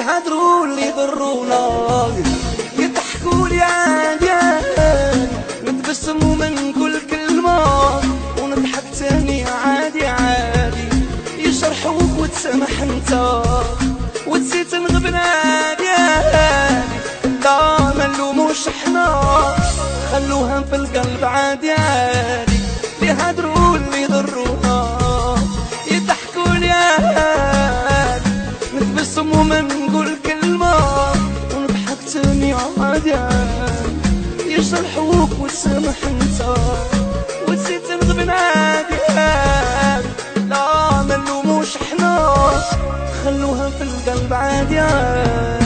يهدروا اللي يضرونا يضحكوا لي عادي عادي نتبسموا من كل كلمة ونضحك تاني عادي عادي يجرحوك وتسامح انت وتزيد تنغبن عادي عادي لا ما نلوموش احنا خلوها في القلب عادي عادي يهدروا اللي يضرونا يضحكوا لي عادي نتبسموا من كل كلمة ونضحك تاني عادي عادي يجرحوك وتسامح انت وتزيد تنغبن عادي عادي لا ما نلوموش احنا خلوها في القلب عادي عادي